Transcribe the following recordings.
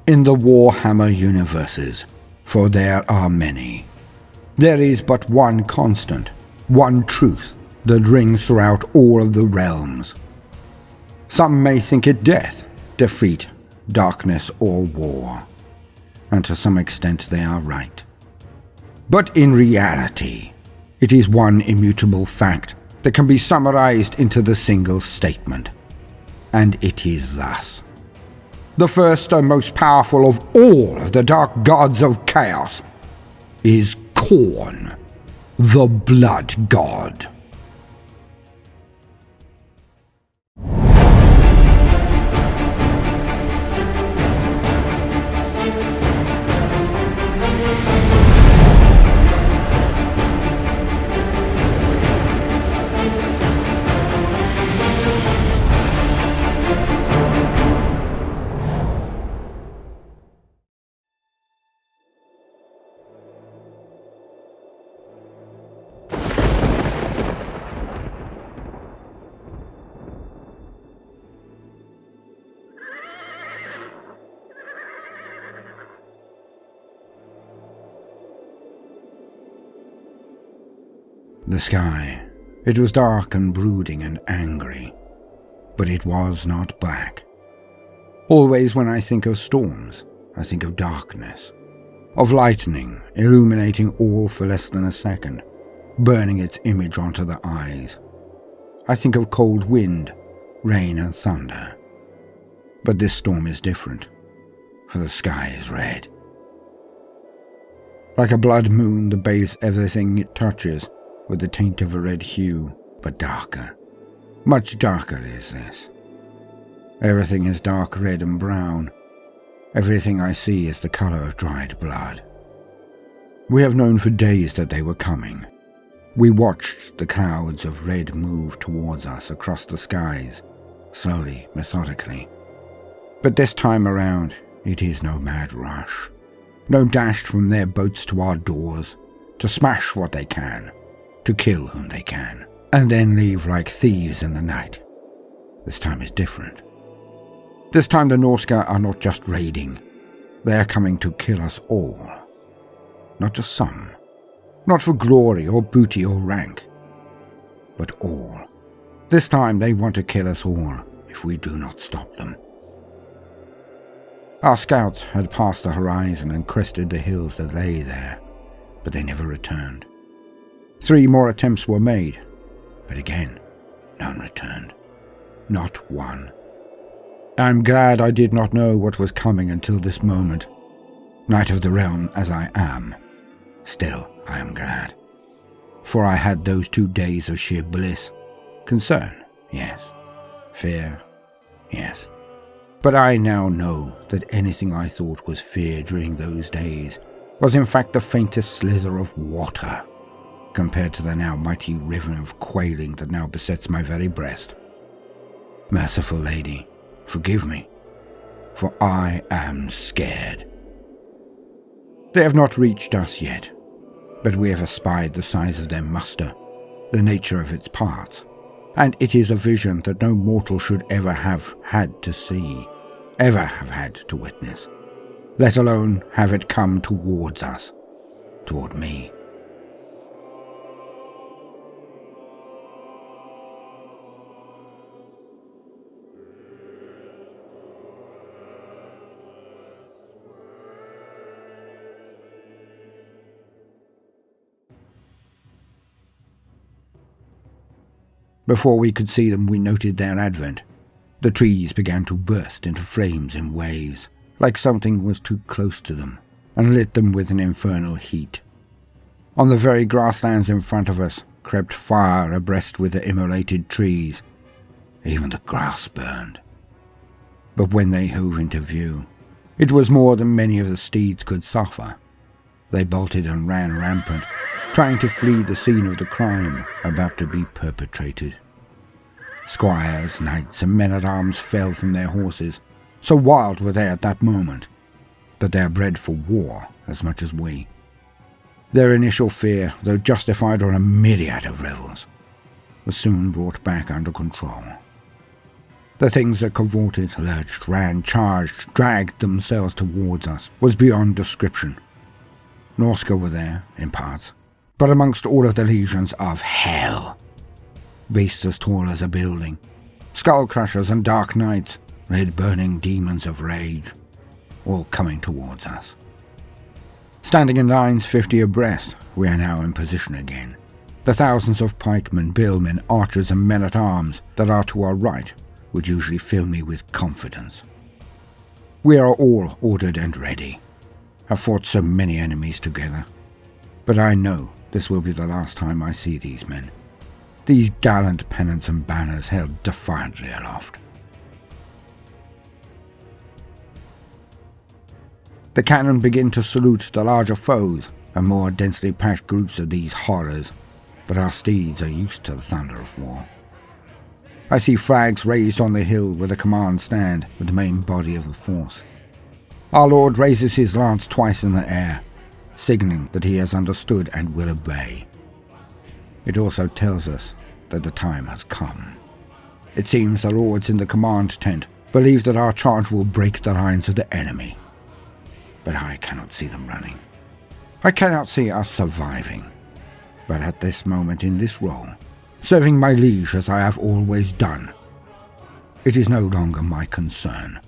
In the Warhammer universes, for there are many, there is but one constant, one truth that rings throughout all of the realms. Some may think it death, defeat, darkness, or war, and to some extent they are right. But in reality, it is one immutable fact that can be summarized into the single statement, and it is thus. The first and most powerful of all of the dark gods of chaos is Khorne, the Blood God. The sky, it was dark and brooding and angry, but it was not black. Always when I think of storms, I think of darkness, of lightning illuminating all for less than a second, burning its image onto the eyes. I think of cold wind, rain and thunder. But this storm is different, for the sky is red. Like a blood moon that bathes everything it touches with the taint of a red hue, but darker. Much darker is this. Everything is dark red and brown. Everything I see is the color of dried blood. We have known for days that they were coming. We watched the clouds of red move towards us across the skies, slowly, methodically. But this time around, it is no mad rush. No dash from their boats to our doors, to smash what they can, to kill whom they can, and then leave like thieves in the night. This time is different. This time the Norsca are not just raiding. They are coming to kill us all. Not just some. Not for glory or booty or rank. But all. This time they want to kill us all if we do not stop them. Our scouts had passed the horizon and crested the hills that lay there, but they never returned. 3 more attempts were made, but again, none returned. Not one. I'm glad I did not know what was coming until this moment. Knight of the realm as I am, still I am glad. For I had those 2 days of sheer bliss. Concern, yes. Fear, yes. But I now know that anything I thought was fear during those days was in fact the faintest slither of water compared to the now mighty river of quailing that now besets my very breast. Merciful lady, forgive me, for I am scared. They have not reached us yet, but we have espied the size of their muster, the nature of its parts, and it is a vision that no mortal should ever have had to see, ever have had to witness, let alone have it come towards us, toward me. Before we could see them, we noted their advent. The trees began to burst into flames in waves, like something was too close to them, and lit them with an infernal heat. On the very grasslands in front of us crept fire abreast with the immolated trees. Even the grass burned. But when they hove into view, it was more than many of the steeds could suffer. They bolted and ran rampant, trying to flee the scene of the crime about to be perpetrated. Squires, knights, and men-at-arms fell from their horses, so wild were they at that moment, but they are bred for war as much as we. Their initial fear, though justified on a myriad of levels, was soon brought back under control. The things that cavorted, lurched, ran, charged, dragged themselves towards us was beyond description. Norska were there, in parts, but amongst all of the legions of hell. Beasts as tall as a building, skull crushers and dark knights, red-burning demons of rage, all coming towards us. Standing in lines 50 abreast, we are now in position again. The thousands of pikemen, billmen, archers and men-at-arms that are to our right would usually fill me with confidence. We are all ordered and ready, have fought so many enemies together, but I know this will be the last time I see these men, these gallant pennants and banners held defiantly aloft. The cannon begin to salute the larger foes and more densely packed groups of these horrors, but our steeds are used to the thunder of war. I see flags raised on the hill where the command stand with the main body of the force. Our Lord raises his lance twice in the air, signaling that he has understood and will obey. It also tells us that the time has come. It seems the lords in the command tent believe that our charge will break the lines of the enemy, but I cannot see them running. I cannot see us surviving, but at this moment in this role, serving my liege as I have always done, it is no longer my concern.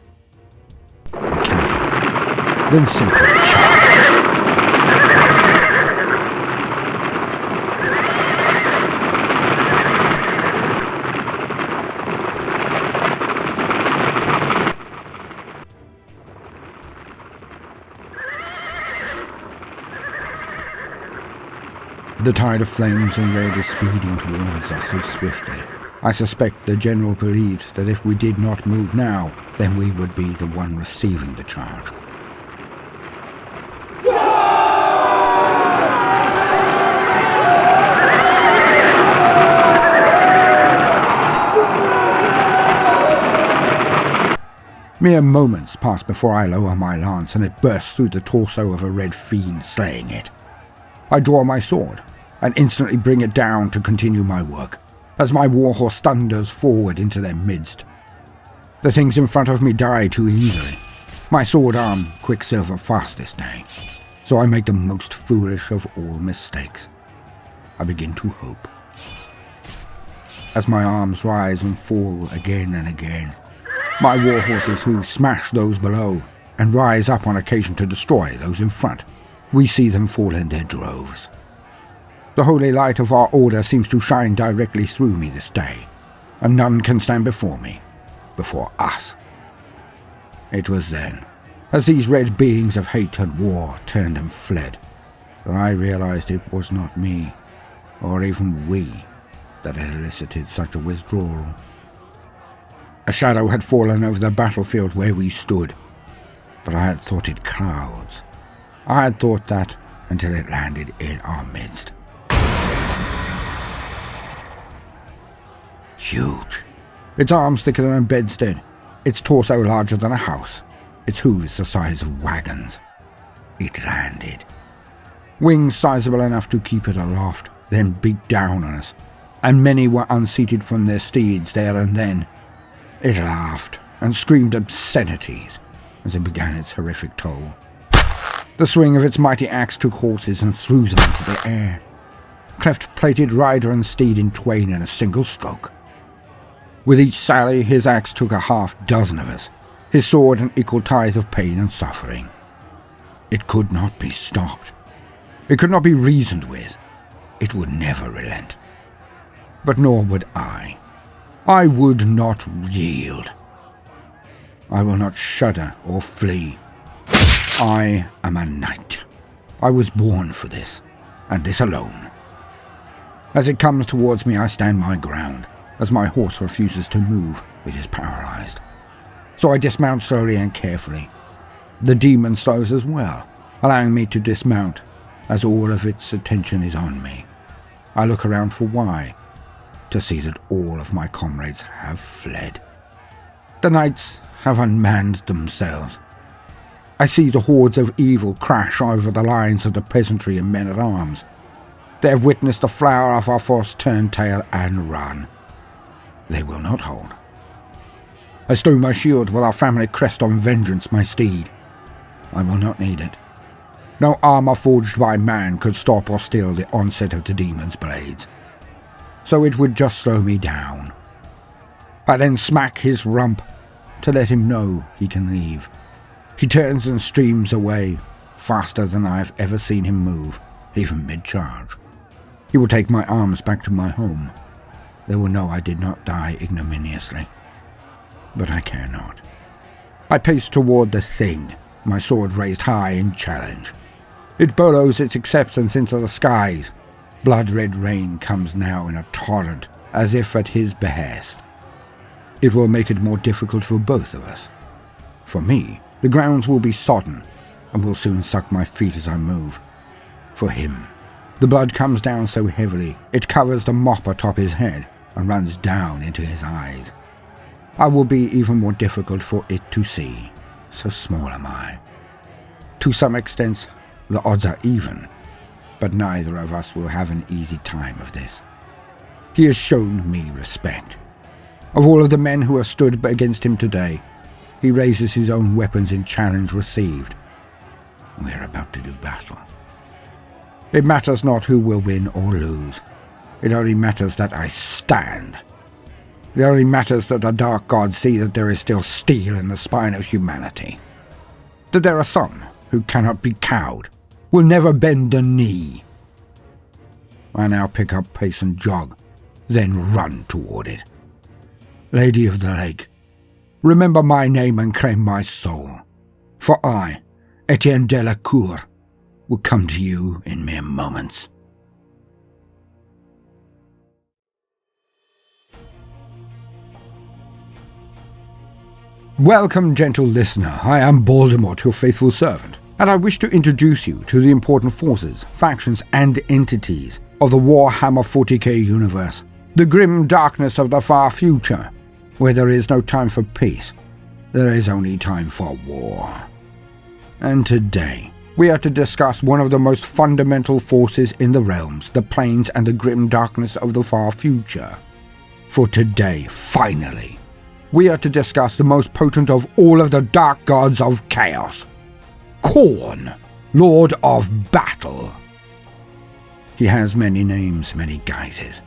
Encounter, then simply charge. The tide of flames and red is speeding towards us so swiftly. I suspect the general believed that if we did not move now, then we would be the one receiving the charge. Mere moments pass before I lower my lance and it bursts through the torso of a red fiend, slaying it. I draw my sword and instantly bring it down to continue my work, as my warhorse thunders forward into their midst. The things in front of me die too easily. My sword arm quicksilver fast this day, so I make the most foolish of all mistakes. I begin to hope. As my arms rise and fall again and again, my warhorse's hooves smash those below and rise up on occasion to destroy those in front. We see them fall in their droves. The holy light of our order seems to shine directly through me this day, and none can stand before me, before us. It was then, as these red beings of hate and war turned and fled, that I realized it was not me, or even we, that had elicited such a withdrawal. A shadow had fallen over the battlefield where we stood, but I had thought it clouds. I had thought that until it landed in our midst. Huge. Its arms thicker than a bedstead, its torso larger than a house, its hooves the size of wagons. It landed. Wings sizable enough to keep it aloft, then beat down on us, and many were unseated from their steeds there and then. It laughed and screamed obscenities as it began its horrific toll. The swing of its mighty axe took horses and threw them into the air, cleft plated rider and steed in twain in a single stroke. With each sally his axe took a half-dozen of us, his sword an equal tithe of pain and suffering. It could not be stopped. It could not be reasoned with. It would never relent. But nor would I. I would not yield. I will not shudder or flee. I am a knight. I was born for this, and this alone. As it comes towards me, I stand my ground. As my horse refuses to move, it is paralyzed. So I dismount slowly and carefully. The demon slows as well, allowing me to dismount, as all of its attention is on me. I look around for why, to see that all of my comrades have fled. The knights have unmanned themselves. I see the hordes of evil crash over the lines of the peasantry and men-at-arms. They have witnessed the flower of our force turn tail and run. They will not hold. I stow my shield with our family crest on Vengeance, my steed. I will not need it. No armor forged by man could stop or still the onset of the demon's blades. So it would just slow me down. I then smack his rump to let him know he can leave. He turns and streams away, faster than I've ever seen him move, even mid-charge. He will take my arms back to my home. They will know I did not die ignominiously. But I care not. I pace toward the thing, my sword raised high in challenge. It burrows its acceptance into the skies. Blood-red rain comes now in a torrent, as if at his behest. It will make it more difficult for both of us. For me, the grounds will be sodden, and will soon suck my feet as I move. For him, the blood comes down so heavily, it covers the mop atop his head, and runs down into his eyes. I will be even more difficult for it to see, so small am I. To some extent, the odds are even, but neither of us will have an easy time of this. He has shown me respect. Of all of the men who have stood against him today, he raises his own weapons in challenge received. We are about to do battle. It matters not who will win or lose. It only matters that I stand. It only matters that the dark gods see that there is still steel in the spine of humanity. That there are some who cannot be cowed, will never bend a knee. I now pick up pace and jog, then run toward it. Lady of the Lake, remember my name and claim my soul, for I, Etienne de la Cour, will come to you in mere moments. Welcome, gentle listener. I am Baldermort, your faithful servant, and I wish to introduce you to the important forces, factions, and entities of the Warhammer 40k universe, the grim darkness of the far future, where there is no time for peace, there is only time for war. And today, we are to discuss one of the most fundamental forces in the realms, the planes, and the grim darkness of the far future. For today, finally, we are to discuss the most potent of all of the dark gods of chaos, Khorne, Lord of Battle. He has many names, many guises.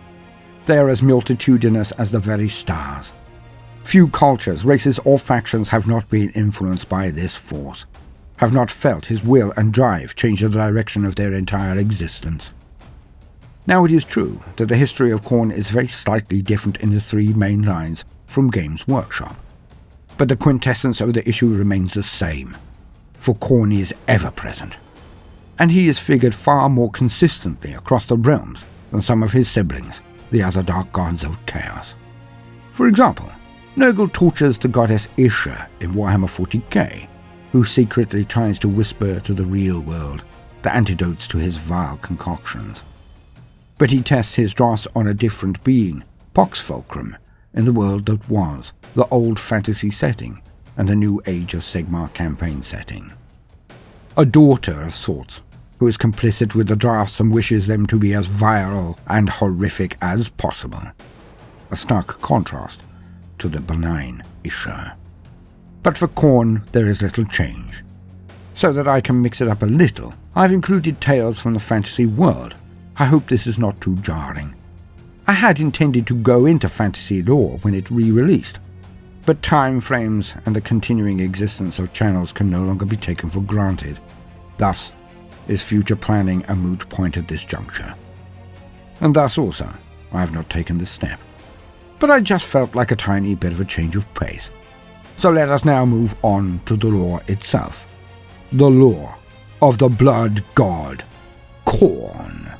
They are as multitudinous as the very stars. Few cultures, races, or factions have not been influenced by this force, have not felt his will and drive change the direction of their entire existence. Now it is true that the history of Khorne is very slightly different in the three main lines from Games Workshop, but the quintessence of the issue remains the same, for Khorne is ever present, and he is figured far more consistently across the realms than some of his siblings, the other dark gods of chaos. For example, Nurgle tortures the goddess Isha in Warhammer 40k, who secretly tries to whisper to the real world the antidotes to his vile concoctions. But he tests his dross on a different being, Poxfulcrum, in the world that was, the old fantasy setting, and the new Age of Sigmar campaign setting. A daughter of sorts, who is complicit with the drafts and wishes them to be as viral and horrific as possible. A stark contrast to the benign Isha. But for Khorne there is little change. So that I can mix it up a little, I've included tales from the fantasy world. I hope this is not too jarring. I had intended to go into fantasy lore when it re-released, but time frames and the continuing existence of channels can no longer be taken for granted. Thus, is future planning a moot point at this juncture? And thus also, I have not taken this step. But I just felt like a tiny bit of a change of pace. So let us now move on to the lore itself. The lore of the blood god, Khorne.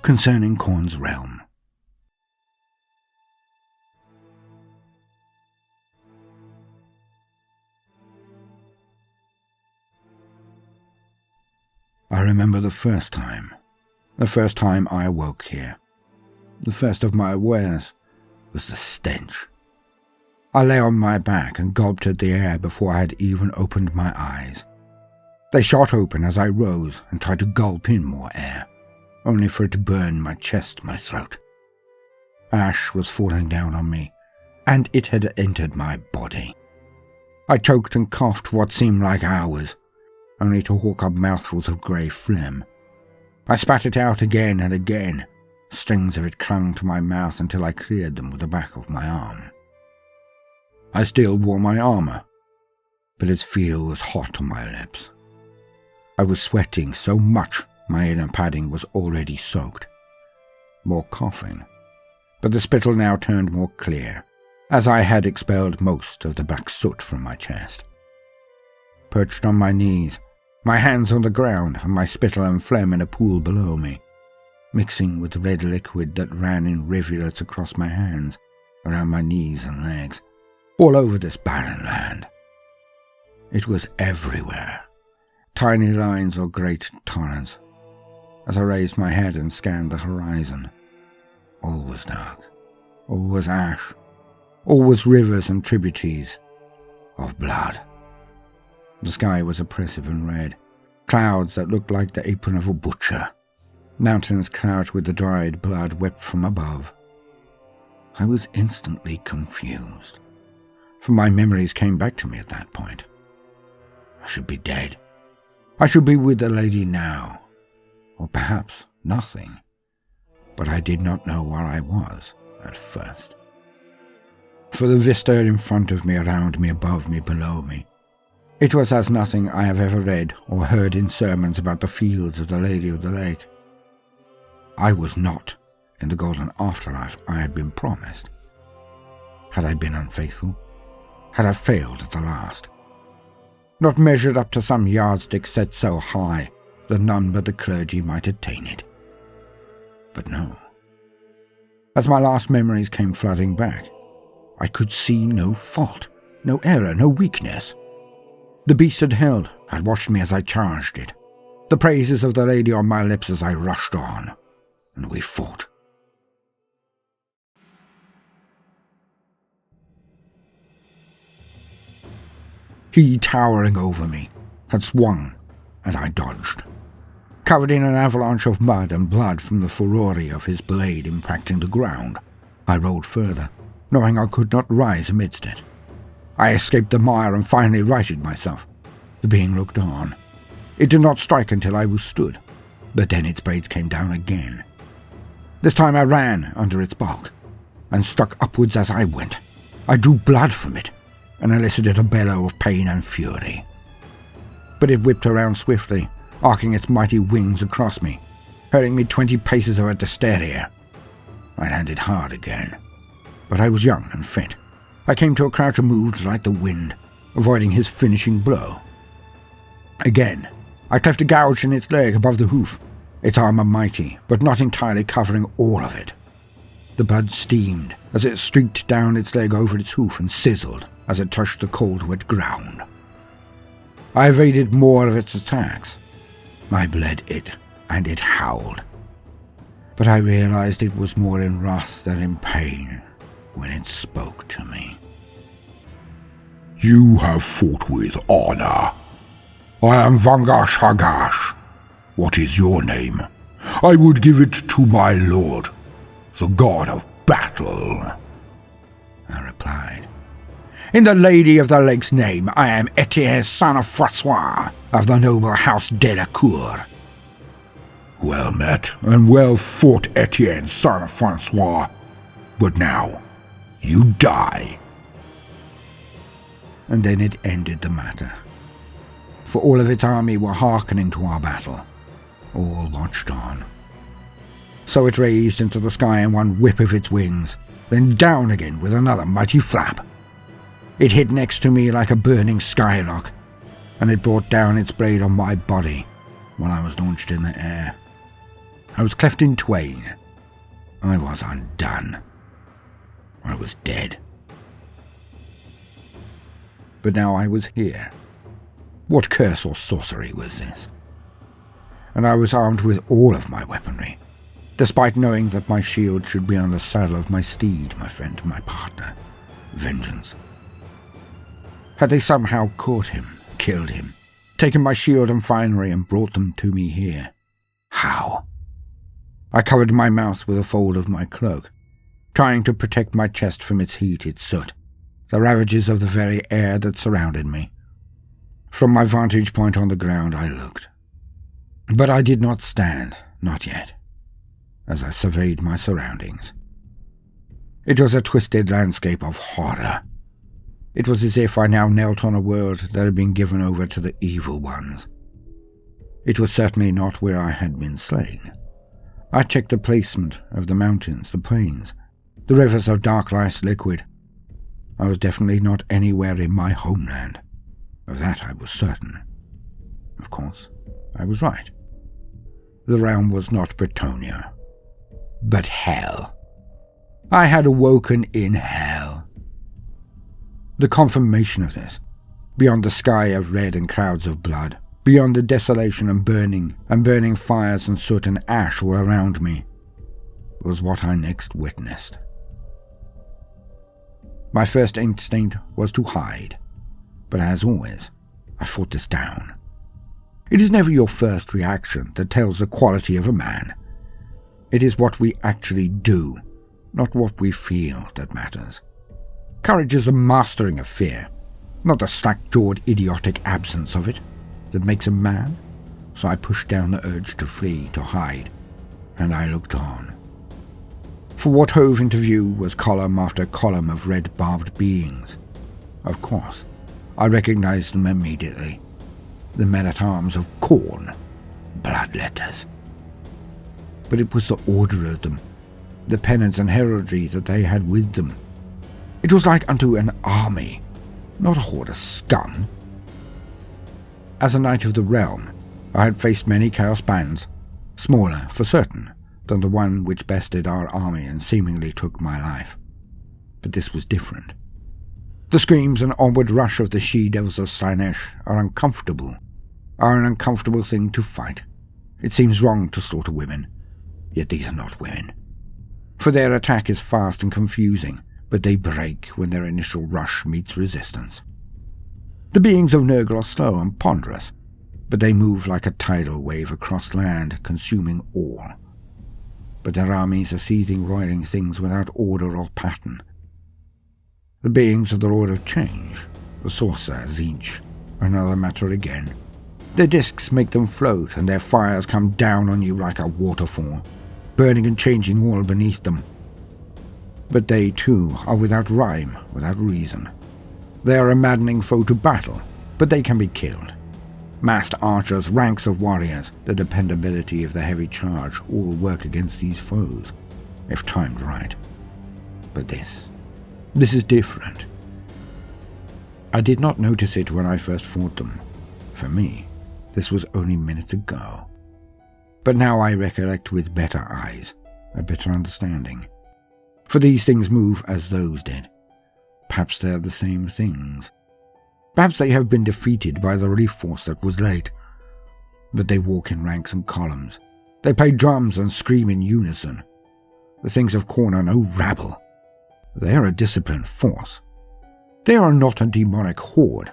Concerning Khorne's realm. I remember the first time I awoke here. The first of my awareness was the stench. I lay on my back and gulped at the air before I had even opened my eyes. They shot open as I rose and tried to gulp in more air, only for it to burn my chest, my throat. Ash was falling down on me, and it had entered my body. I choked and coughed what seemed like hours, only to hawk up mouthfuls of grey phlegm. I spat it out again and again. Strings of it clung to my mouth until I cleared them with the back of my arm. I still wore my armour, but its feel was hot on my lips. I was sweating so much my inner padding was already soaked. More coughing, but the spittle now turned more clear, as I had expelled most of the black soot from my chest. Perched on my knees, my hands on the ground and my spittle and phlegm in a pool below me, mixing with red liquid that ran in rivulets across my hands, around my knees and legs, all over this barren land. It was everywhere, tiny lines or great torrents. As I raised my head and scanned the horizon, all was dark, all was ash, all was rivers and tributaries of blood. The sky was oppressive and red, clouds that looked like the apron of a butcher, mountains clouded with the dried blood wept from above. I was instantly confused, for my memories came back to me at that point. I should be dead. I should be with the lady now, or perhaps nothing, but I did not know where I was at first. For the vista in front of me, around me, above me, below me, it was as nothing I have ever read or heard in sermons about the fields of the Lady of the Lake. I was not in the golden afterlife I had been promised. Had I been unfaithful? Had I failed at the last? Not measured up to some yardstick set so high that none but the clergy might attain it. But no. As my last memories came flooding back, I could see no fault, no error, no weakness. The beast had held, had watched me as I charged it, the praises of the lady on my lips as I rushed on, and we fought. He, towering over me, had swung, and I dodged. Covered in an avalanche of mud and blood from the furore of his blade impacting the ground, I rolled further, knowing I could not rise amidst it. I escaped the mire and finally righted myself. The being looked on. It did not strike until I was stood, but then its blades came down again. This time I ran under its bulk, and struck upwards as I went. I drew blood from it, and elicited a bellow of pain and fury. But it whipped around swiftly, arcing its mighty wings across me, hurling me 20 paces of it to stereo. I landed hard again, but I was young and fit. I came to a crouch and moved like the wind, avoiding his finishing blow. Again, I cleft a gouge in its leg above the hoof, its armor mighty, but not entirely covering all of it. The blood steamed as it streaked down its leg over its hoof and sizzled as it touched the cold wet ground. I evaded more of its attacks. I bled it, and it howled. But I realized it was more in wrath than in pain when it spoke to me. You have fought with honor. I am Vangash Hagash. What is your name? I would give it to my lord, the god of battle. I replied. In the Lady of the Lake's name, I am Etienne, son of Francois, of the noble house Delacour. Well met, and well fought, Etienne, son of Francois. But now, you die. And then it ended the matter. For all of its army were hearkening to our battle. All watched on. So it raised into the sky in one whip of its wings, then down again with another mighty flap. It hit next to me like a burning skyrock, and it brought down its blade on my body while I was launched in the air. I was cleft in twain. I was undone. I was dead. But now I was here. What curse or sorcery was this? And I was armed with all of my weaponry, despite knowing that my shield should be on the saddle of my steed, my friend, my partner, Vengeance. Had they somehow caught him, killed him, taken my shield and finery and brought them to me here? How? I covered my mouth with a fold of my cloak, trying to protect my chest from its heat, its soot, the ravages of the very air that surrounded me. From my vantage point on the ground I looked. But I did not stand, not yet, as I surveyed my surroundings. It was a twisted landscape of horror. It was as if I now knelt on a world that had been given over to the evil ones. It was certainly not where I had been slain. I checked the placement of the mountains, the plains, the rivers of dark ice liquid. I was definitely not anywhere in my homeland. Of that I was certain. Of course, I was right. The realm was not Bretonnia, but hell. I had awoken in hell. The confirmation of this, beyond the sky of red and clouds of blood, beyond the desolation and burning fires and soot and ash all around me, was what I next witnessed. My first instinct was to hide, but as always, I fought this down. It is never your first reaction that tells the quality of a man. It is what we actually do, not what we feel, that matters. Courage is the mastering of fear, not the slack-jawed, idiotic absence of it, that makes a man. So I pushed down the urge to flee, to hide, and I looked on. For what hove into view was column after column of red-barbed beings. Of course, I recognized them immediately. The men-at-arms of Khorne, bloodletters. But it was the order of them, the pennants and heraldry that they had with them. It was like unto an army, not a horde of scum. As a knight of the realm, I had faced many chaos bands, smaller, for certain, than the one which bested our army and seemingly took my life. But this was different. The screams and onward rush of the she-devils of Slaanesh are an uncomfortable thing to fight. It seems wrong to slaughter women, yet these are not women. For their attack is fast and confusing, but they break when their initial rush meets resistance. The beings of Nurgle are slow and ponderous, but they move like a tidal wave across land, consuming all. But their armies are seething, roiling things without order or pattern. The beings of the Lord of Change, the Sorcerer, Tzeentch, are another matter again. Their discs make them float, and their fires come down on you like a waterfall, burning and changing all beneath them. But they, too, are without rhyme, without reason. They are a maddening foe to battle, but they can be killed. Massed archers, ranks of warriors, the dependability of the heavy charge all work against these foes, if timed right. But this is different. I did not notice it when I first fought them. For me, this was only minutes ago. But now I recollect with better eyes, a better understanding. For these things move as those did. Perhaps they are the same things. Perhaps they have been defeated by the relief force that was late. But they walk in ranks and columns. They play drums and scream in unison. The things of Khorne are no rabble. They are a disciplined force. They are not a demonic horde,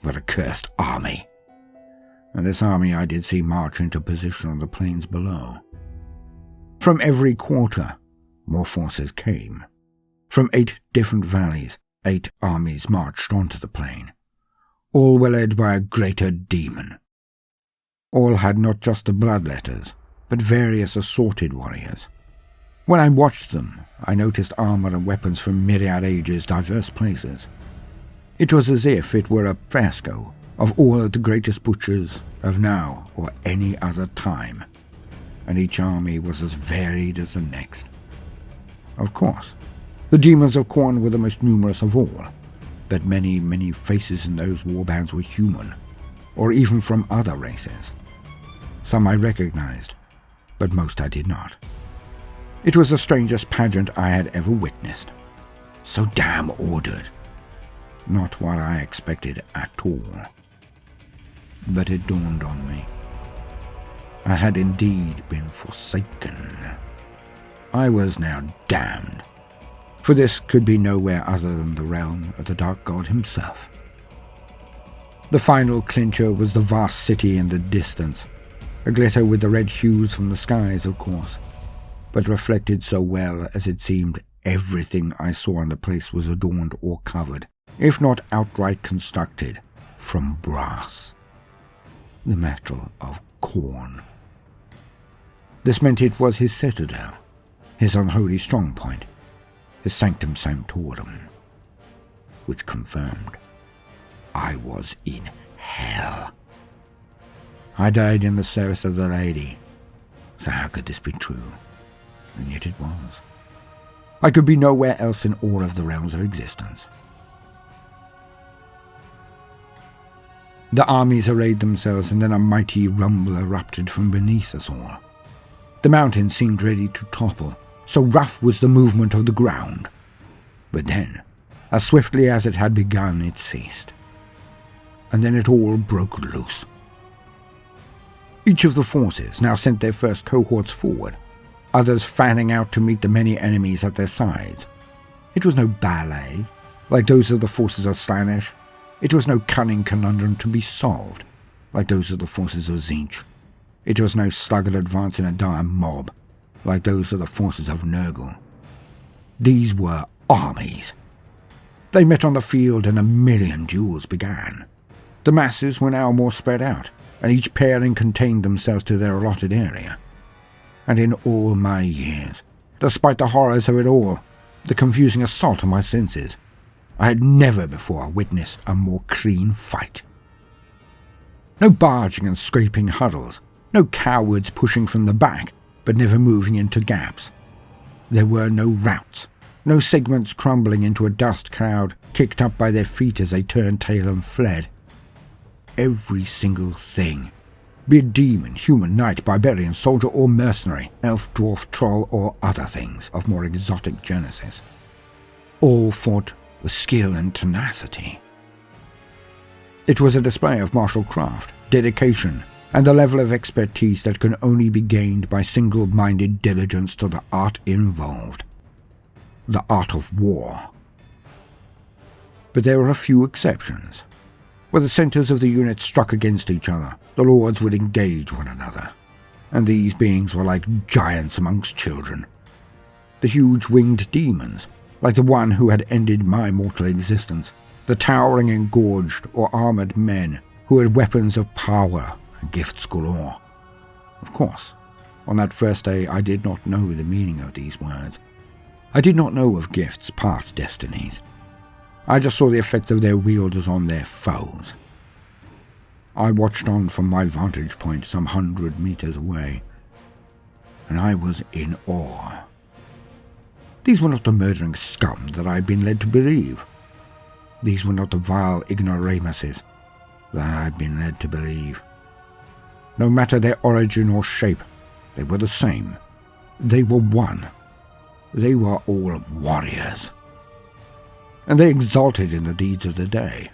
but a cursed army. And this army I did see march into position on the plains below. From every quarter, more forces came. From 8 different valleys, 8 armies marched onto the plain. All were led by a greater demon. All had not just the bloodletters, but various assorted warriors. When I watched them, I noticed armor and weapons from myriad ages, diverse places. It was as if it were a fresco of all the greatest butchers of now or any other time, and each army was as varied as the next. Of course, the demons of Khorne were the most numerous of all, but many, many faces in those warbands were human, or even from other races. Some I recognized, but most I did not. It was the strangest pageant I had ever witnessed. So damn ordered. Not what I expected at all. But it dawned on me. I had indeed been forsaken. I was now damned. For this could be nowhere other than the realm of the Dark God himself. The final clincher was the vast city in the distance, aglitter with the red hues from the skies, of course, but reflected so well as it seemed everything I saw in the place was adorned or covered, if not outright constructed, from brass. The metal of Khorne. This meant it was his citadel, his unholy strongpoint, his sanctum sanctorum, which confirmed I was in hell. I died in the service of the lady, so how could this be true? And yet it was. I could be nowhere else in all of the realms of existence. The armies arrayed themselves, and then a mighty rumble erupted from beneath us all. The mountain seemed ready to topple, so rough was the movement of the ground. But then, as swiftly as it had begun, it ceased. And then it all broke loose. Each of the forces now sent their first cohorts forward, others fanning out to meet the many enemies at their sides. It was no ballet, like those of the forces of Slaanesh. It was no cunning conundrum to be solved, like those of the forces of Tzeentch. It was no sluggard advance in a dire mob, like those of the forces of Nurgle. These were armies. They met on the field and a million duels began. The masses were now more spread out, and each pairing contained themselves to their allotted area. And in all my years, despite the horrors of it all, the confusing assault on my senses, I had never before witnessed a more clean fight. No barging and scraping huddles, no cowards pushing from the back, but never moving into gaps. There were no routs, no segments crumbling into a dust cloud kicked up by their feet as they turned tail and fled. Every single thing, be it demon, human, knight, barbarian, soldier or mercenary, elf, dwarf, troll or other things of more exotic genesis, all fought with skill and tenacity. It was a display of martial craft, dedication, and a level of expertise that can only be gained by single-minded diligence to the art involved. The art of war. But there were a few exceptions. Where the centers of the units struck against each other, the lords would engage one another, and these beings were like giants amongst children. The huge winged demons, like the one who had ended my mortal existence, the towering engorged or armored men who had weapons of power and gifts galore. Of course, on that first day I did not know the meaning of these words. I did not know of gifts past destinies. I just saw the effect of their wielders on their foes. I watched on from my vantage point some 100 meters away, and I was in awe. These were not the murdering scum that I had been led to believe. These were not the vile ignoramuses that I had been led to believe. No matter their origin or shape, they were the same. They were one. They were all warriors. And they exalted in the deeds of the day.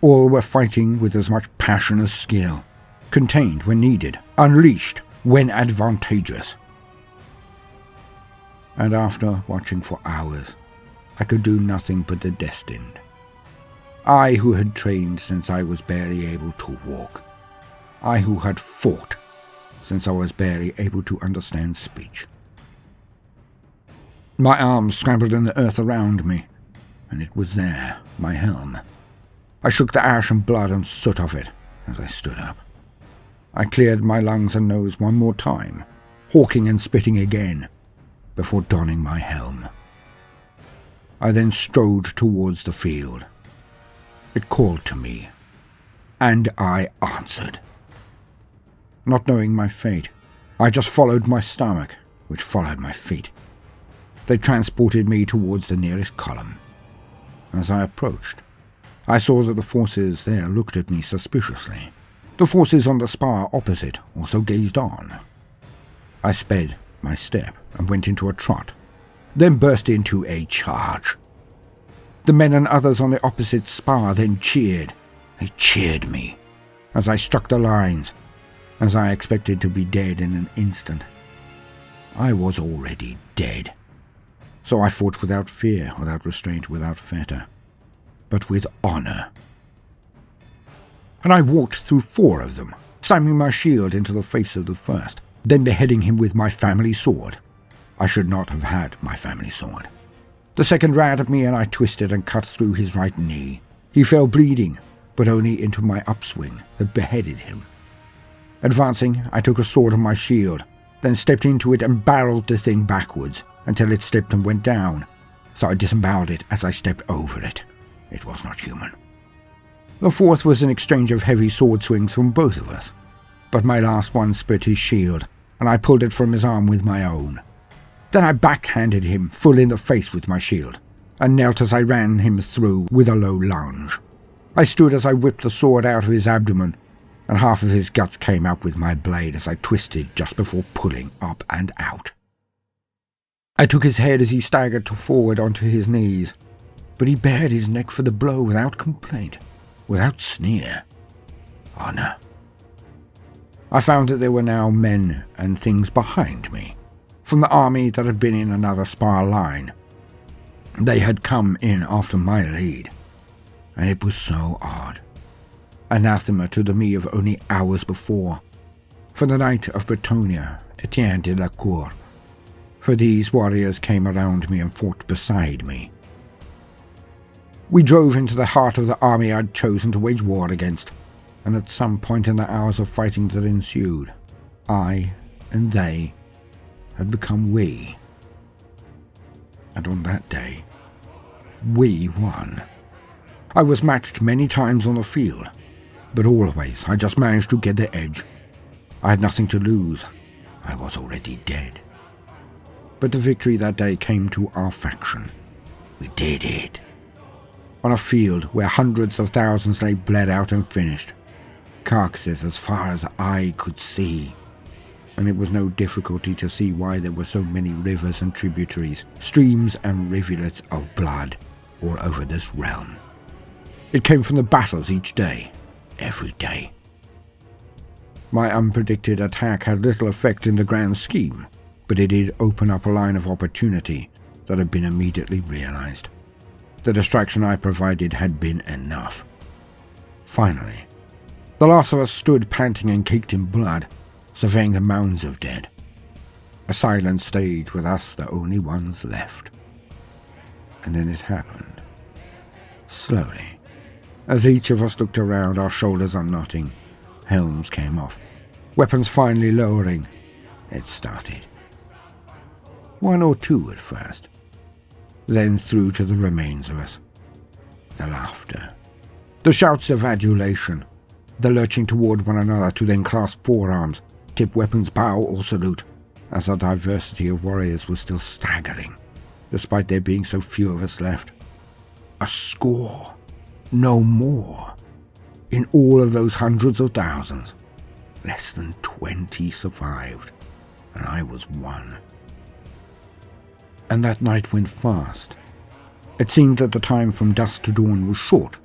All were fighting with as much passion as skill, contained when needed, unleashed when advantageous. And after watching for hours, I could do nothing but the destined. I who had trained since I was barely able to walk. I who had fought since I was barely able to understand speech. My arms scrambled in the earth around me, and it was there, my helm. I shook the ash and blood and soot off it as I stood up. I cleared my lungs and nose one more time, hawking and spitting again, before donning my helm. I then strode towards the field. It called to me, and I answered. Not knowing my fate, I just followed my stomach, which followed my feet. They transported me towards the nearest column. As I approached, I saw that the forces there looked at me suspiciously. The forces on the spar opposite also gazed on. I sped my step and went into a trot, then burst into a charge. The men and others on the opposite spar then cheered. They cheered me as I struck the lines, as I expected to be dead in an instant. I was already dead. So I fought without fear, without restraint, without fetter, but with honor. And I walked through 4 of them, slamming my shield into the face of the first, then beheading him with my family sword. I should not have had my family sword. The second ran at me and I twisted and cut through his right knee. He fell bleeding, but only into my upswing that beheaded him. Advancing, I took a sword on my shield, then stepped into it and barreled the thing backwards until it slipped and went down, so I disemboweled it as I stepped over it. It was not human. The fourth was an exchange of heavy sword swings from both of us, but my last one split his shield, and I pulled it from his arm with my own. Then I backhanded him full in the face with my shield, and knelt as I ran him through with a low lunge. I stood as I whipped the sword out of his abdomen, and half of his guts came out with my blade as I twisted just before pulling up and out. I took his head as he staggered forward onto his knees, but he bared his neck for the blow without complaint, without sneer. Honor. I found that there were now men and things behind me, from the army that had been in another spar line. They had come in after my lead, and it was so odd. Anathema to the me of only hours before, for the knight of Bretonia, Etienne de la Cour. For these warriors came around me and fought beside me. We drove into the heart of the army I'd chosen to wage war against, and at some point in the hours of fighting that ensued, I and they had become we. And on that day, we won. I was matched many times on the field, but always I just managed to get the edge. I had nothing to lose. I was already dead. But the victory that day came to our faction. We did it. On a field where hundreds of thousands lay bled out and finished. Carcasses as far as eye could see. And it was no difficulty to see why there were so many rivers and tributaries, streams and rivulets of blood all over this realm. It came from the battles each day, every day. My unpredicted attack had little effect in the grand scheme, but it did open up a line of opportunity that had been immediately realized. The distraction I provided had been enough. Finally, the last of us stood panting and caked in blood, surveying the mounds of dead. A silent stage with us the only ones left. And then it happened. Slowly. As each of us looked around, our shoulders unknotting, helms came off, weapons finally lowering. It started. One or two at first, then through to the remains of us. The laughter, the shouts of adulation, the lurching toward one another to then clasp forearms, tip weapons, bow or salute, as our diversity of warriors was still staggering, despite there being so few of us left. A score, no more. In all of those hundreds of thousands, less than 20 survived, and I was one. And that night went fast. It seemed that the time from dusk to dawn was short,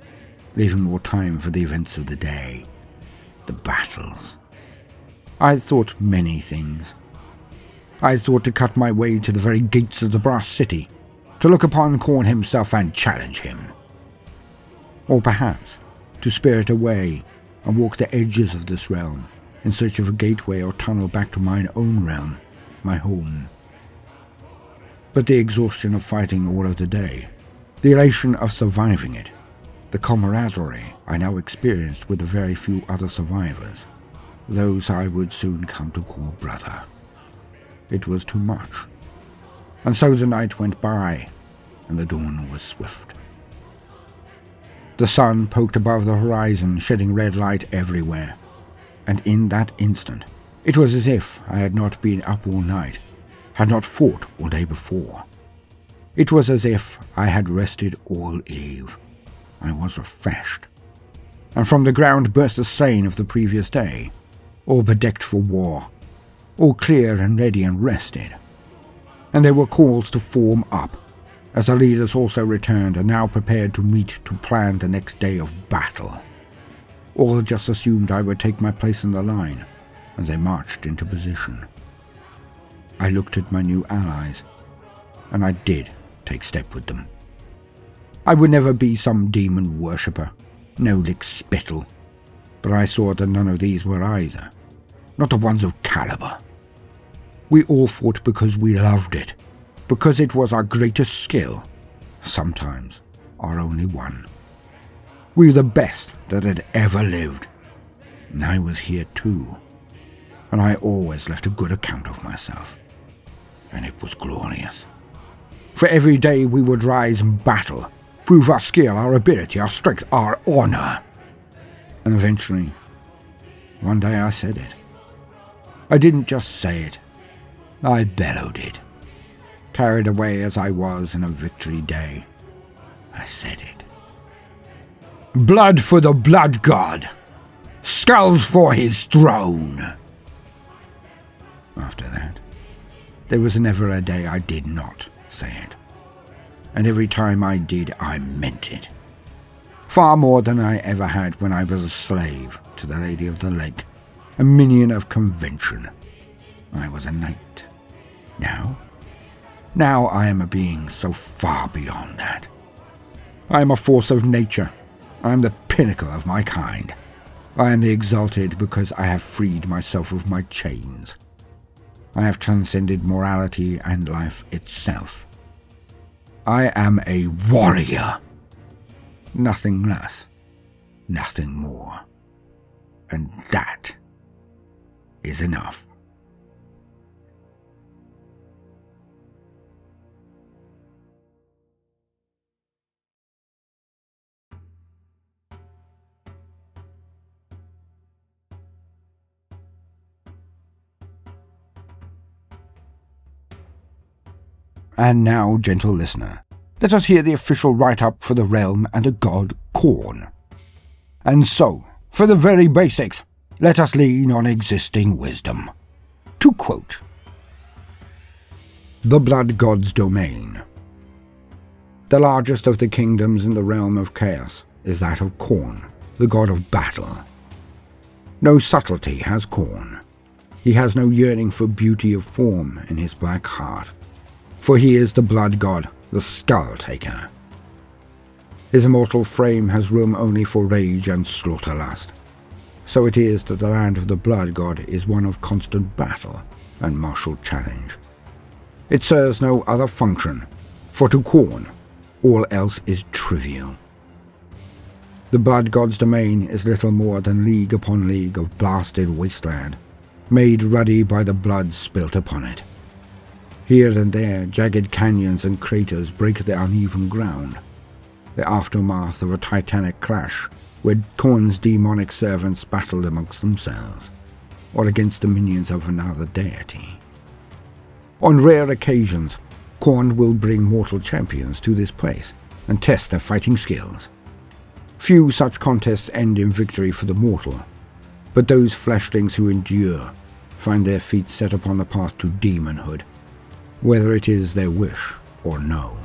leaving more time for the events of the day, the battles. I had thought many things. I had thought to cut my way to the very gates of the brass city, to look upon Khorne himself and challenge him. Or perhaps to spirit away and walk the edges of this realm in search of a gateway or tunnel back to mine own realm, my home. But the exhaustion of fighting all of the day, the elation of surviving it, the camaraderie I now experienced with the very few other survivors, those I would soon come to call brother. It was too much. And so the night went by, and the dawn was swift. The sun poked above the horizon, shedding red light everywhere, and in that instant, it was as if I had not been up all night, had not fought all day before. It was as if I had rested all eve. I was refreshed. And from the ground burst the slain of the previous day, all bedecked for war, all clear and ready and rested. And there were calls to form up, as the leaders also returned and now prepared to meet to plan the next day of battle. All just assumed I would take my place in the line as they marched into position. I looked at my new allies, and I did take step with them. I would never be some demon worshipper, no lick spittle, but I saw that none of these were either, not the ones of caliber. We all fought because we loved it, because it was our greatest skill, sometimes our only one. We were the best that had ever lived, and I was here too, and I always left a good account of myself, and it was glorious. For every day we would rise and battle, prove our skill, our ability, our strength, our honor. And eventually, one day I said it. I didn't just say it, I bellowed it. Carried away as I was in a victory day, I said it. Blood for the blood god! Skulls for his throne! After that, there was never a day I did not say it. And every time I did, I meant it. Far more than I ever had when I was a slave to the Lady of the Lake, a minion of convention. I was a knight. Now I am a being so far beyond that. I am a force of nature. I am the pinnacle of my kind. I am the Exalted because I have freed myself of my chains. I have transcended morality and life itself. I am a warrior. Nothing less, nothing more. And that is enough. And now, gentle listener, let us hear the official write-up for the realm and the god Khorne. And so, for the very basics, let us lean on existing wisdom. To quote, the blood god's domain. The largest of the kingdoms in the realm of chaos is that of Khorne, the god of battle. No subtlety has Khorne. He has no yearning for beauty of form in his black heart, for he is the blood god, the skull taker. His immortal frame has room only for rage and slaughterlust. So it is that the land of the blood god is one of constant battle and martial challenge. It serves no other function, for to Khorne, all else is trivial. The blood god's domain is little more than league upon league of blasted wasteland, made ruddy by the blood spilt upon it. Here and there, jagged canyons and craters break the uneven ground, the aftermath of a titanic clash where Khorne's demonic servants battled amongst themselves, or against the minions of another deity. On rare occasions, Khorne will bring mortal champions to this place and test their fighting skills. Few such contests end in victory for the mortal, but those fleshlings who endure find their feet set upon the path to demonhood, whether it is their wish or no.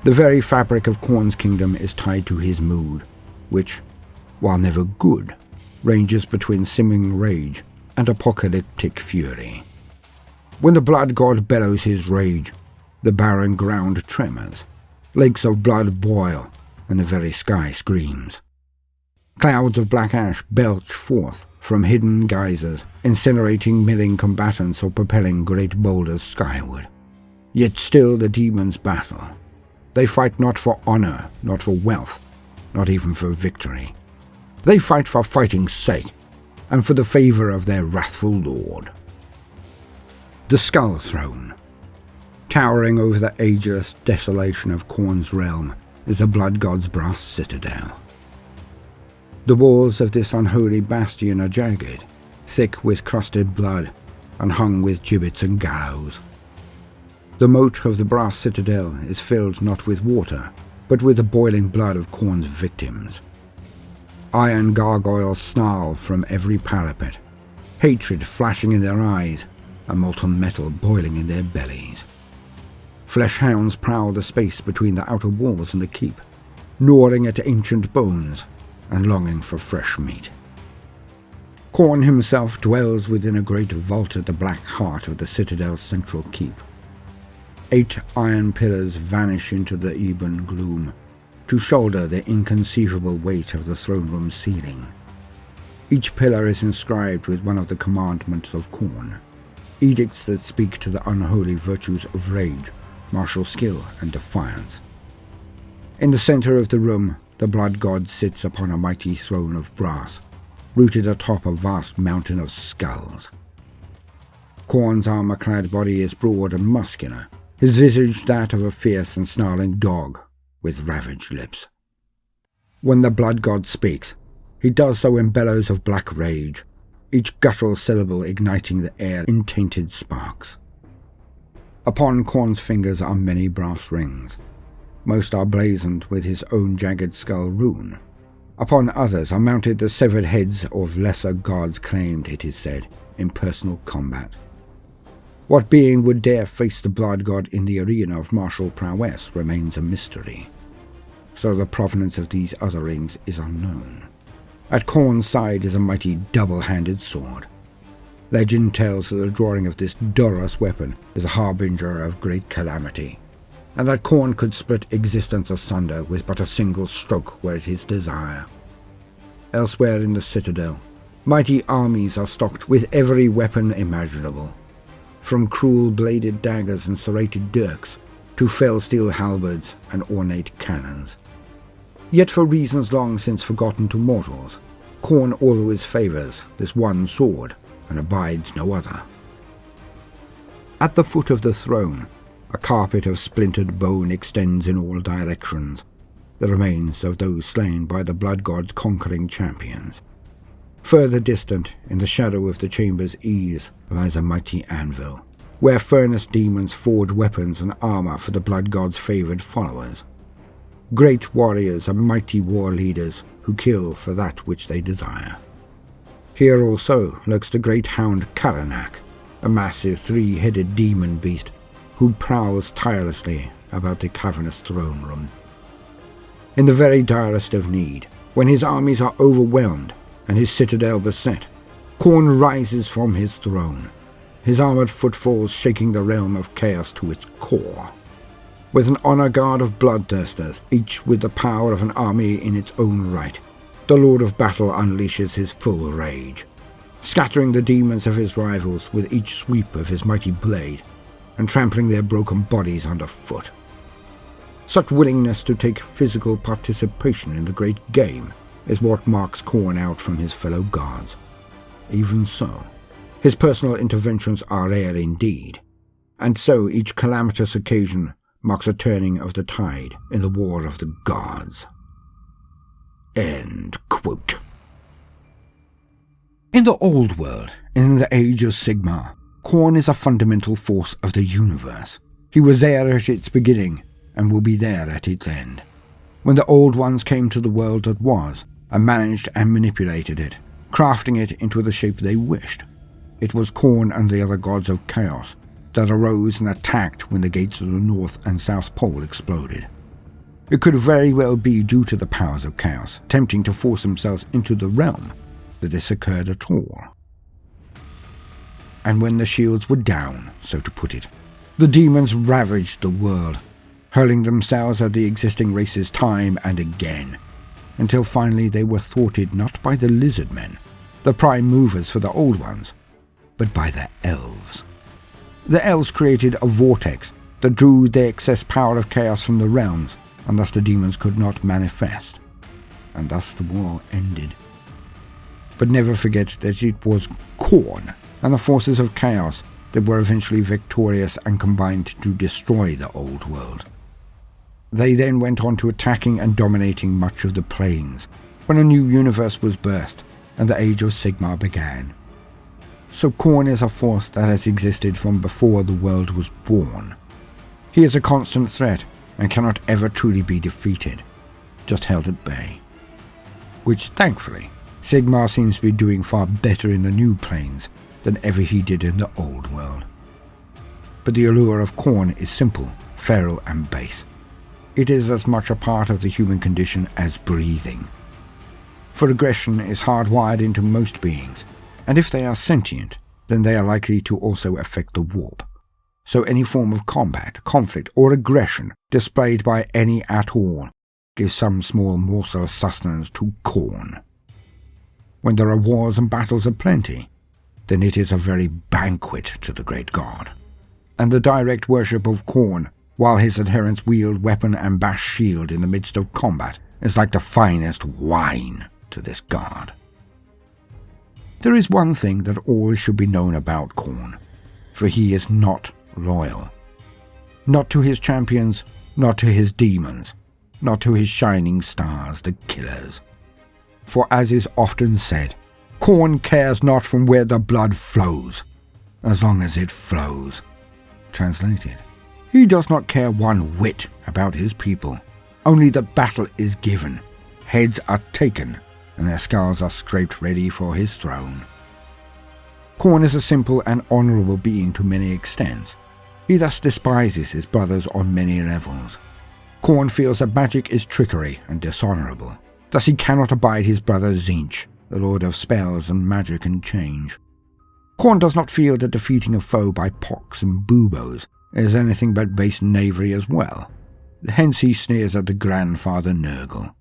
The very fabric of Khorne's kingdom is tied to his mood, which, while never good, ranges between simmering rage and apocalyptic fury. When the blood god bellows his rage, the barren ground tremors, lakes of blood boil, and the very sky screams. Clouds of black ash belch forth from hidden geysers, incinerating milling combatants or propelling great boulders skyward. Yet still the demons battle. They fight not for honor, not for wealth, not even for victory. They fight for fighting's sake, and for the favor of their wrathful lord. The Skull Throne. Towering over the ageless desolation of Khorne's realm is the blood god's brass citadel. The walls of this unholy bastion are jagged, thick with crusted blood, and hung with gibbets and gallows. The moat of the brass citadel is filled not with water, but with the boiling blood of Khorne's victims. Iron gargoyles snarl from every parapet, hatred flashing in their eyes, and molten metal boiling in their bellies. Flesh hounds prowl the space between the outer walls and the keep, gnawing at ancient bones and longing for fresh meat. Khorne himself dwells within a great vault at the black heart of the citadel's central keep. 8 iron pillars vanish into the ebon gloom, to shoulder the inconceivable weight of the throne room ceiling. Each pillar is inscribed with one of the commandments of Khorne, edicts that speak to the unholy virtues of rage, martial skill, and defiance. In the center of the room, the blood god sits upon a mighty throne of brass, rooted atop a vast mountain of skulls. Khorne's armor-clad body is broad and muscular, his visage that of a fierce and snarling dog with ravaged lips. When the blood god speaks, he does so in bellows of black rage, each guttural syllable igniting the air in tainted sparks. Upon Khorne's fingers are many brass rings. Most are blazoned with his own jagged skull rune. Upon others are mounted the severed heads of lesser gods claimed, it is said, in personal combat. What being would dare face the blood god in the arena of martial prowess remains a mystery, so the provenance of these other rings is unknown. At Khorne's side is a mighty double-handed sword. Legend tells that the drawing of this dolorous weapon is a harbinger of great calamity, and that Khorne could split existence asunder with but a single stroke were it his desire. Elsewhere in the citadel, mighty armies are stocked with every weapon imaginable, from cruel-bladed daggers and serrated dirks to fell steel halberds and ornate cannons. Yet for reasons long since forgotten to mortals, Khorne always favours this one sword and abides no other. At the foot of the throne, a carpet of splintered bone extends in all directions, the remains of those slain by the blood god's conquering champions. Further distant, in the shadow of the chamber's eaves, lies a mighty anvil, where furnace demons forge weapons and armor for the blood god's favoured followers. Great warriors and mighty war leaders who kill for that which they desire. Here also lurks the great hound Karanak, a massive three-headed demon beast who prowls tirelessly about the cavernous throne room. In the very direst of need, when his armies are overwhelmed and his citadel beset, Khorne rises from his throne, his armoured footfalls shaking the realm of chaos to its core. With an honour guard of bloodthirsters, each with the power of an army in its own right, the Lord of Battle unleashes his full rage, scattering the demons of his rivals with each sweep of his mighty blade, and trampling their broken bodies underfoot. Such willingness to take physical participation in the great game is what marks Khorne out from his fellow gods. Even so, his personal interventions are rare indeed, and so each calamitous occasion marks a turning of the tide in the war of the gods. End quote. In the old world, in the age of Sigmar, Khorne is a fundamental force of the universe. He was there at its beginning, and will be there at its end. When the Old Ones came to the world that was, and managed and manipulated it, crafting it into the shape they wished, it was Khorne and the other gods of chaos that arose and attacked when the gates of the North and South Pole exploded. It could very well be due to the powers of chaos attempting to force themselves into the realm that this occurred at all. And when the shields were down, so to put it, the demons ravaged the world, hurling themselves at the existing races time and again, until finally they were thwarted not by the lizard men, the prime movers for the Old Ones, but by the elves. The elves created a vortex that drew the excess power of chaos from the realms, and thus the demons could not manifest, and thus the war ended. But never forget that it was Khorne and the forces of chaos that were eventually victorious and combined to destroy the old world. They then went on to attacking and dominating much of the plains, when a new universe was birthed and the age of Sigmar began. So Khorne is a force that has existed from before the world was born. He is a constant threat and cannot ever truly be defeated, just held at bay. Which, thankfully, Sigmar seems to be doing far better in the new planes than ever he did in the old world. But the allure of Khorne is simple, feral and base. It is as much a part of the human condition as breathing. For aggression is hardwired into most beings, and if they are sentient, then they are likely to also affect the warp. So any form of combat, conflict, or aggression displayed by any at all gives some small morsel of sustenance to Khorne. When there are wars and battles aplenty, then it is a very banquet to the great god. And the direct worship of Khorne while his adherents wield weapon and bash shield in the midst of combat, is like the finest wine to this god. There is one thing that always should be known about Khorne, for he is not loyal. Not to his champions, not to his demons, not to his shining stars, the killers. For as is often said, Khorne cares not from where the blood flows, as long as it flows. Translated, he does not care one whit about his people, only that battle is given, heads are taken, and their skulls are scraped ready for his throne. Khorne is a simple and honourable being to many extents. He thus despises his brothers on many levels. Khorne feels that magic is trickery and dishonourable. Thus he cannot abide his brother Tzeentch, the lord of spells and magic and change. Khorne does not feel that defeating a foe by pox and buboes is anything but base knavery as well. Hence he sneers at the grandfather Nurgle.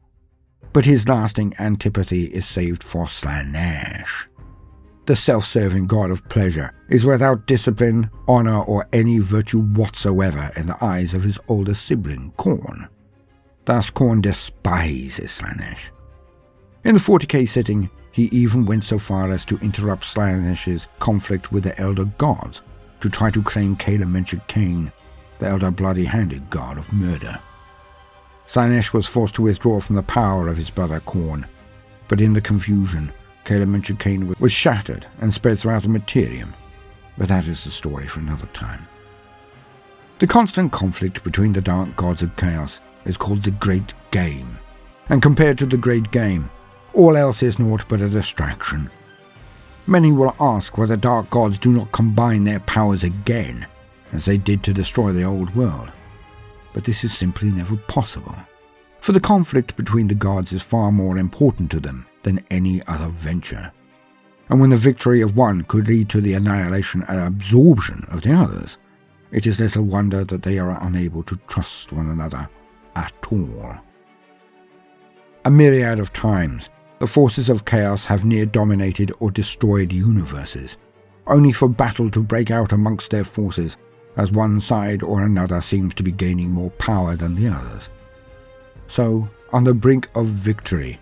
But his lasting antipathy is saved for Slaanesh. The self-serving god of pleasure is without discipline, honour, or any virtue whatsoever in the eyes of his older sibling, Khorne. Thus Khorne despises Slaanesh. In the 40k setting, he even went so far as to interrupt Slaanesh's conflict with the Elder Gods to try to claim Khorne, the Elder Bloody-Handed god of murder. Slaanesh was forced to withdraw from the power of his brother Khorne, but in the confusion, Khorne was shattered and spread throughout the Materium, but that is the story for another time. The constant conflict between the dark gods of chaos is called the Great Game, and compared to the Great Game, all else is naught but a distraction. Many will ask why the dark gods do not combine their powers again, as they did to destroy the old world. But this is simply never possible, for the conflict between the gods is far more important to them than any other venture. And when the victory of one could lead to the annihilation and absorption of the others, it is little wonder that they are unable to trust one another at all. A myriad of times, the forces of chaos have near dominated or destroyed universes, only for battle to break out amongst their forces, as one side or another seems to be gaining more power than the others. So, on the brink of victory,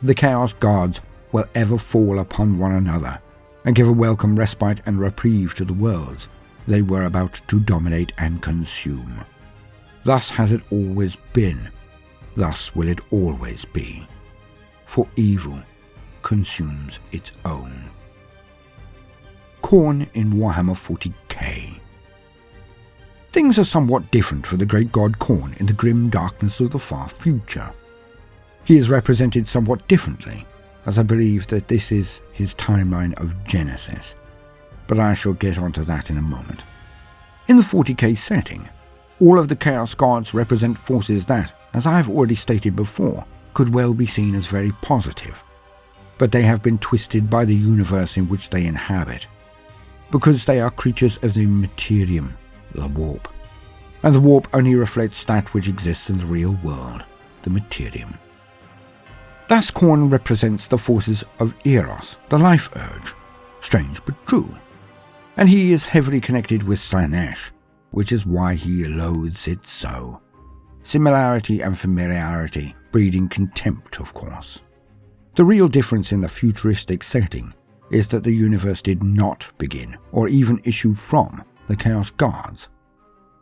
the Chaos Gods will ever fall upon one another, and give a welcome respite and reprieve to the worlds they were about to dominate and consume. Thus has it always been, thus will it always be, for evil consumes its own. Khorne in Warhammer 40k. Things are somewhat different for the great god Khorne in the grim darkness of the far future. He is represented somewhat differently, as I believe that this is his timeline of Genesis, but I shall get onto that in a moment. In the 40k setting, all of the Chaos Gods represent forces that, as I have already stated before, could well be seen as very positive, but they have been twisted by the universe in which they inhabit, because they are creatures of the Materium, the warp, and the warp only reflects that which exists in the real world, the Materium. Thus Khorne represents the forces of Eros, the life urge, strange but true, and he is heavily connected with Slaanesh, which is why he loathes it so. Similarity and familiarity breeding contempt, of course. The real difference in the futuristic setting is that the universe did not begin or even issue from the Chaos Gods.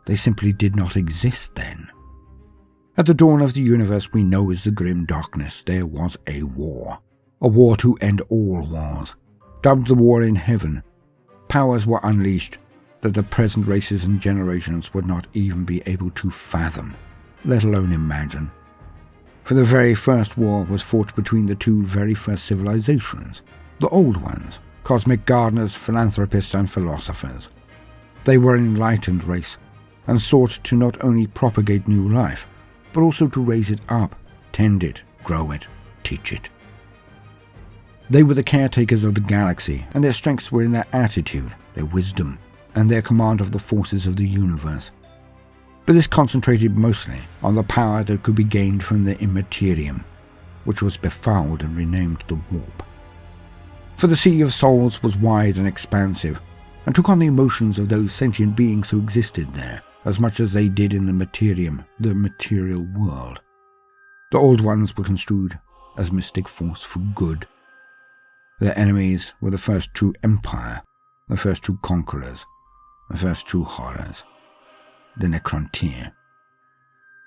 They simply did not exist then. At the dawn of the universe we know as the grim darkness, there was a war to end all wars, dubbed the War in Heaven. Powers were unleashed that the present races and generations would not even be able to fathom, let alone imagine. For the very first war was fought between the two very first civilizations, the old ones, cosmic gardeners, philanthropists and philosophers. They were an enlightened race, and sought to not only propagate new life, but also to raise it up, tend it, grow it, teach it. They were the caretakers of the galaxy, and their strengths were in their attitude, their wisdom, and their command of the forces of the universe. But this concentrated mostly on the power that could be gained from the Immaterium, which was befouled and renamed the Warp. For the Sea of Souls was wide and expansive, and took on the emotions of those sentient beings who existed there, as much as they did in the material world. The Old Ones were construed as mystic force for good. Their enemies were the first true empire, the first true conquerors, the first true horrors, the Necrontyr.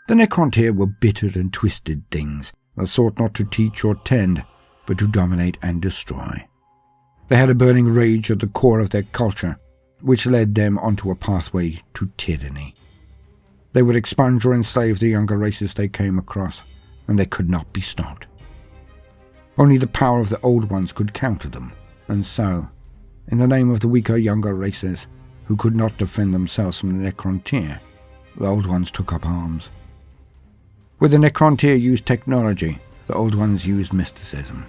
The Necrontyr were bitter and twisted things that sought not to teach or tend, but to dominate and destroy. They had a burning rage at the core of their culture, which led them onto a pathway to tyranny. They would expunge or enslave the younger races they came across, and they could not be stopped. Only the power of the Old Ones could counter them, and so, in the name of the weaker younger races, who could not defend themselves from the Necrontyr, the Old Ones took up arms. Where the Necrontyr used technology, the Old Ones used mysticism.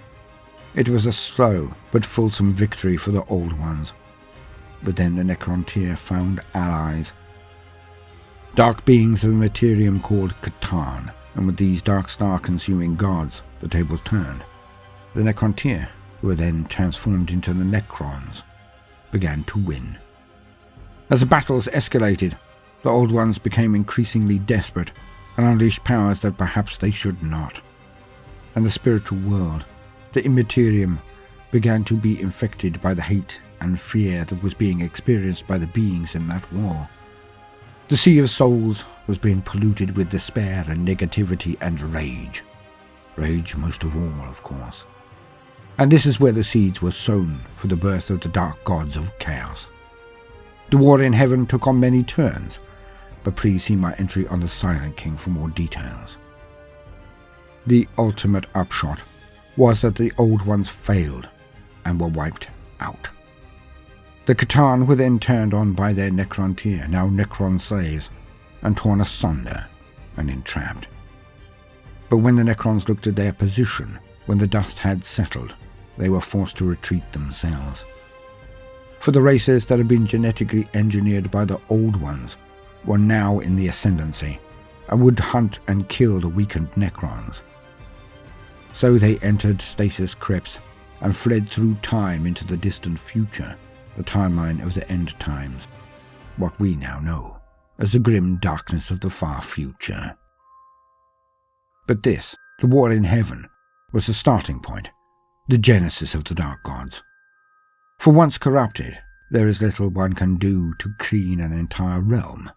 It was a slow but fulsome victory for the Old Ones. But then the Necrontyr found allies. Dark beings of the Materium called Khorne, and with these dark star-consuming gods, the tables turned. The Necrontyr, who were then transformed into the Necrons, began to win. As the battles escalated, the Old Ones became increasingly desperate and unleashed powers that perhaps they should not. And the spiritual world, the Immaterium, began to be infected by the hate and fear that was being experienced by the beings in that war. The Sea of Souls was being polluted with despair and negativity and rage. Rage most of all, of course. And this is where the seeds were sown for the birth of the dark gods of chaos. The war in heaven took on many turns, but please see my entry on the Silent King for more details. The ultimate upshot was that the Old Ones failed and were wiped out. The Khorne were then turned on by their Necrontyr, now Necron slaves, and torn asunder and entrapped. But when the Necrons looked at their position, when the dust had settled, they were forced to retreat themselves. For the races that had been genetically engineered by the Old Ones were now in the ascendancy, and would hunt and kill the weakened Necrons. So they entered stasis crypts and fled through time into the distant future, the timeline of the end times, what we now know as the grim darkness of the far future. But this, the war in heaven, was the starting point, the genesis of the dark gods. For once corrupted, there is little one can do to clean an entire realm.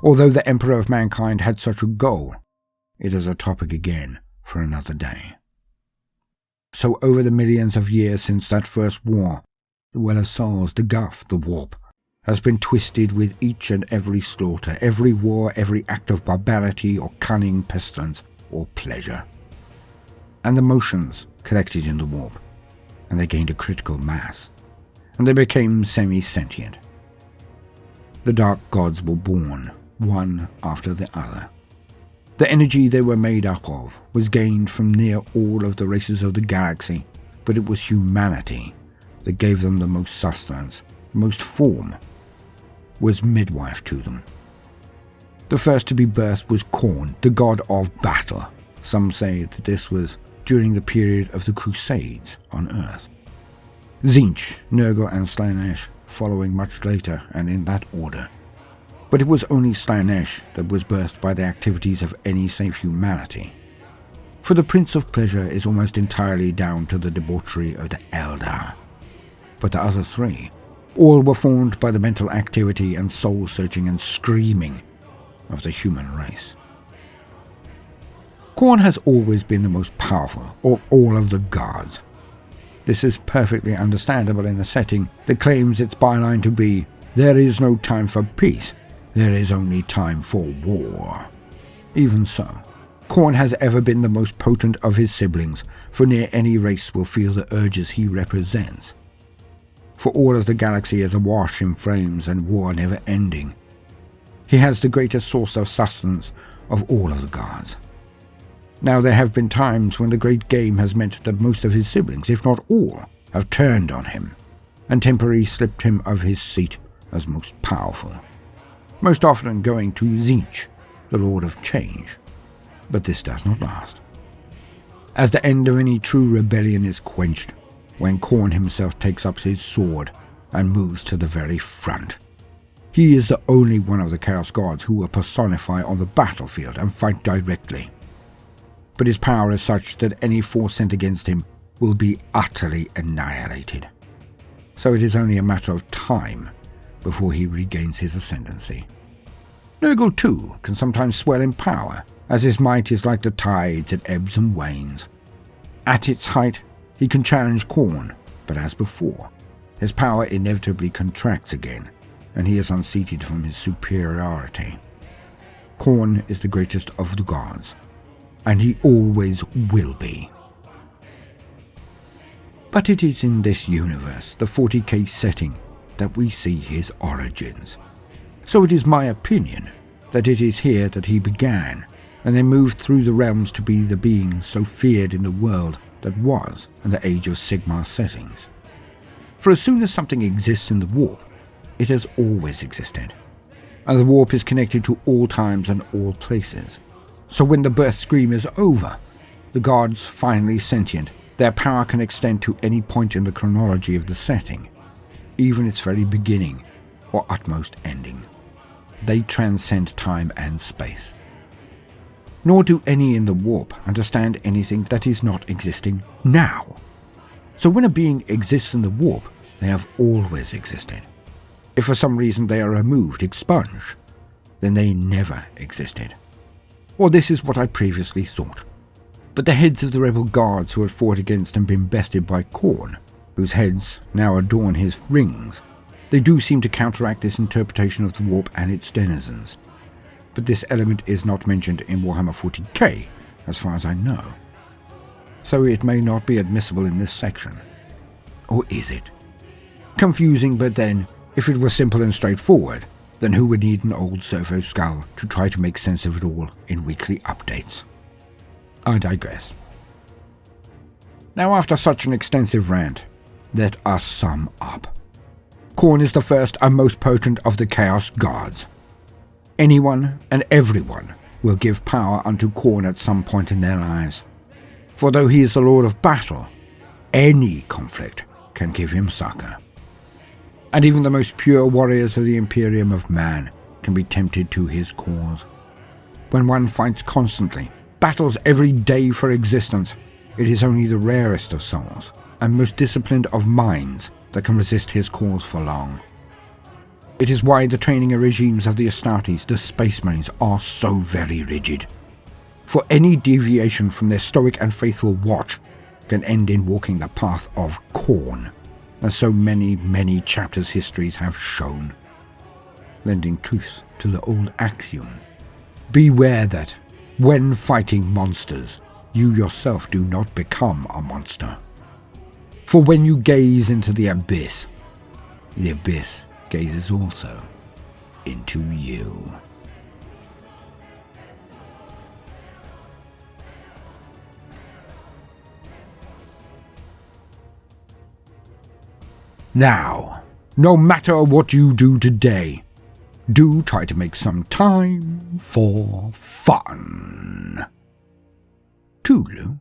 Although the Emperor of Mankind had such a goal, it is a topic again for another day. So over the millions of years since that first war, the Well of Souls, the Gulf, the Warp, has been twisted with each and every slaughter, every war, every act of barbarity or cunning pestilence or pleasure. And the motions collected in the Warp, and they gained a critical mass, and they became semi-sentient. The dark gods were born, one after the other. The energy they were made up of was gained from near all of the races of the galaxy, but it was humanity that gave them the most sustenance, the most form, was midwife to them. The first to be birthed was Khorne, the god of battle. Some say that this was during the period of the Crusades on Earth. Tzeentch, Nurgle and Slaanesh following much later and in that order. But it was only Slaanesh that was birthed by the activities of any save humanity. For the Prince of Pleasure is almost entirely down to the debauchery of the Eldar. But the other three, all were formed by the mental activity and soul-searching and screaming of the human race. Khorne has always been the most powerful of all of the gods. This is perfectly understandable in a setting that claims its byline to be, "There is no time for peace, there is only time for war." Even so, Khorne has ever been the most potent of his siblings, for near any race will feel the urges he represents. For all of the galaxy is awash in flames and war never ending. He has the greatest source of sustenance of all of the gods. Now there have been times when the great game has meant that most of his siblings, if not all, have turned on him, and temporarily slipped him of his seat as most powerful, most often going to Tzeentch, the Lord of Change. But this does not last. As the end of any true rebellion is quenched, when Khorne himself takes up his sword and moves to the very front. He is the only one of the Chaos Gods who will personify on the battlefield and fight directly. But his power is such that any force sent against him will be utterly annihilated. So it is only a matter of time before he regains his ascendancy. Nurgle too can sometimes swell in power, as his might is like the tides, it ebbs and wanes. At its height, he can challenge Khorne, but as before, his power inevitably contracts again, and he is unseated from his superiority. Khorne is the greatest of the gods, and he always will be. But it is in this universe, the 40k setting, that we see his origins. So it is my opinion that it is here that he began, and then moved through the realms to be the being so feared in the world that was in the Age of Sigmar settings. For as soon as something exists in the warp, it has always existed, and the warp is connected to all times and all places. So when the birth scream is over, the gods finally sentient, their power can extend to any point in the chronology of the setting, even its very beginning or utmost ending. They transcend time and space. Nor do any in the warp understand anything that is not existing now. So when a being exists in the warp, they have always existed. If for some reason they are removed, expunged, then they never existed. Or this is what I previously thought. But the heads of the rebel guards who had fought against and been bested by Khorne, whose heads now adorn his rings, they do seem to counteract this interpretation of the warp and its denizens. But this element is not mentioned in Warhammer 40k, as far as I know. So it may not be admissible in this section. Or is it? Confusing, but then, if it were simple and straightforward, then who would need an old Servo skull to try to make sense of it all in weekly updates? I digress. Now after such an extensive rant, let us sum up. Khorne is the first and most potent of the Chaos Gods. Anyone and everyone will give power unto Khorne at some point in their lives. For though he is the Lord of Battle, any conflict can give him succor. And even the most pure warriors of the Imperium of Man can be tempted to his cause. When one fights constantly, battles every day for existence, it is only the rarest of souls and most disciplined of minds that can resist his cause for long. It is why the training regimes of the Astartes, the Space Marines, are so very rigid. For any deviation from their stoic and faithful watch can end in walking the path of Khorne, as so many chapters' histories have shown, lending truth to the old axiom. Beware that, when fighting monsters, you yourself do not become a monster. For when you gaze into the abyss gazes also into you. Now, no matter what you do today, do try to make some time for fun. Toodaloo.